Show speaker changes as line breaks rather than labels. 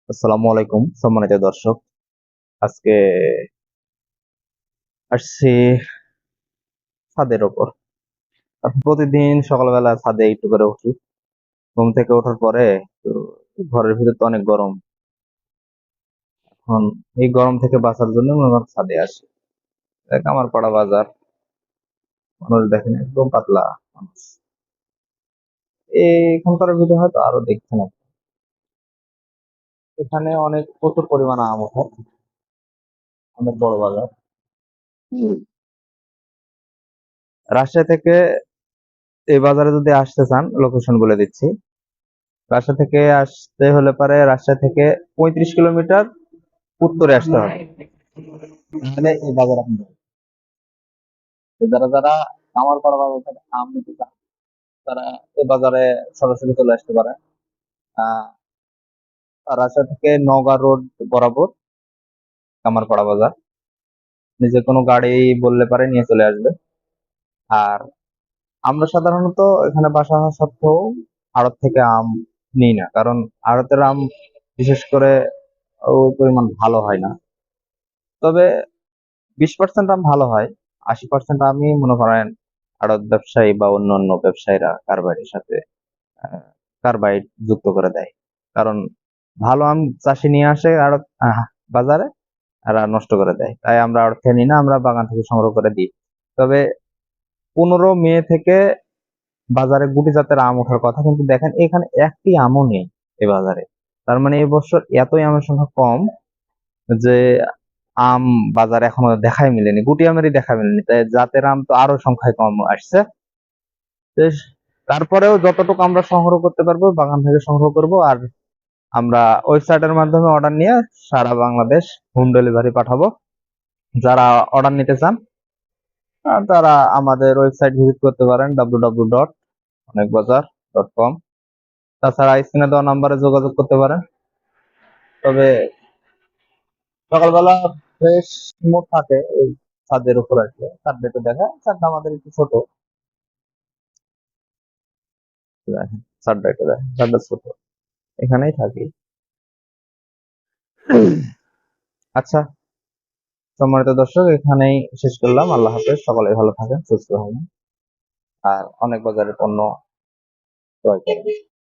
আসসালামু আলাইকুম সম্মানিত দর্শক। আজকে আসছি ছাদের ওপর। প্রতিদিন সকালবেলা ছাদে একটু করে উঠি। ঘুম থেকে ওঠার পরে তো ঘরের ভিতর তো অনেক গরম। এখন এই গরম থেকে বাঁচার জন্য মনে করেন ছাদে আসি। দেখ আমার পাড়া বাজার, মানুষ দেখেন একদম পাতলা মানুষ। এখানকার ভিডিও হয়তো আরো দেখছেন আপনি। এখানে অনেক প্রচুর পরিমাণে আম ওঠে, অনেক বড় বাজার। রাজশাহী থেকে এই বাজারে যদি আসতে চান, লোকেশন বলে দিচ্ছি। রাজশাহী থেকে আসতে হলে পারে রাজশাহী থেকে 35 কিলোমিটার উত্তরে আসতে হবে। তাহলে এই বাজার আপনি পাবেন। তো যারা যারা আমার পাড়া বাজার থেকে আম নিতে চান, তারা এই বাজারে সরাসরি চলে আসতে পারে। আহ রাজশাহী থেকে নওগাঁ রোড বরাবর কামারপাড়া বাজার। নিজে কোনো গাড়ি বললে পারে নিয়ে চলে আসবে। আর আমরা সাধারণত এখানে বাসা হওয়া সত্ত্বেও আড়ত থেকে আম নিই না, কারণ আড়তের আম বিশেষ করে ওই পরিমাণ ভালো হয় না। তবে 20% আম ভালো হয়, 80% আমি মনে করেন আড়ত ব্যবসায়ী বা অন্যান্য ব্যবসায়ীরা কারবারের সাথে কার্বাইড যুক্ত করে দেয়। কারণ ভালো আম চাষি নিয়ে আসে আড়ত বাজারে, আর নষ্ট করে দেয়। তাই আমরা আড়ত থেকে নিই না, আমরা বাগান থেকে সংগ্রহ করে দিই। তবে 15 মে থেকে বাজারে গুটি জাতের আম ওঠার কথা, কিন্তু দেখেন এখানে একটি আমও নেই এই বাজারে। তার মানে এবছর এতই আমের সংখ্যা কম যে আম বাজারে এখনো দেখাই মিলেনি, গুটি আমেরই দেখা মিলেনি। তাই জাতের আম তো আরো সংখ্যায় কম আসছে। তো তারপরেও যতটুকু আমরা সংগ্রহ করতে পারবো বাগান থেকে সংগ্রহ করব। আর আমরা ওয়েবসাইটের মাধ্যমে অর্ডার নিয়ে সারা বাংলাদেশ হোম ডেলিভারি পাঠাবো। যারা অর্ডার নিতে চান তারা আমাদের ওয়েবসাইট ভিজিট করতে পারেন www.onekbazar.com। তাছাড়া স্ক্রিনে দেওয়া নাম্বারে যোগাযোগ করতে পারেন। তবে সকালবেলা ফ্রেশ মোড থাকে এই ছাদের উপর আসলে। ছাদটা একটু দেখা, ছাদটা আমাদের একটু ছোট। দেখেন ছাদটা একটু দেখেন, ছাদটা ছোট, এখানেই থাকি। আচ্ছা সম্মানিত দর্শক, এখানেই শেষ করলাম। আল্লাহ হাফেজ, সকলে ভালো থাকেন, সুস্থ থাকেন, আর অনেক বাজারের পণ্য ক্রয় করেন।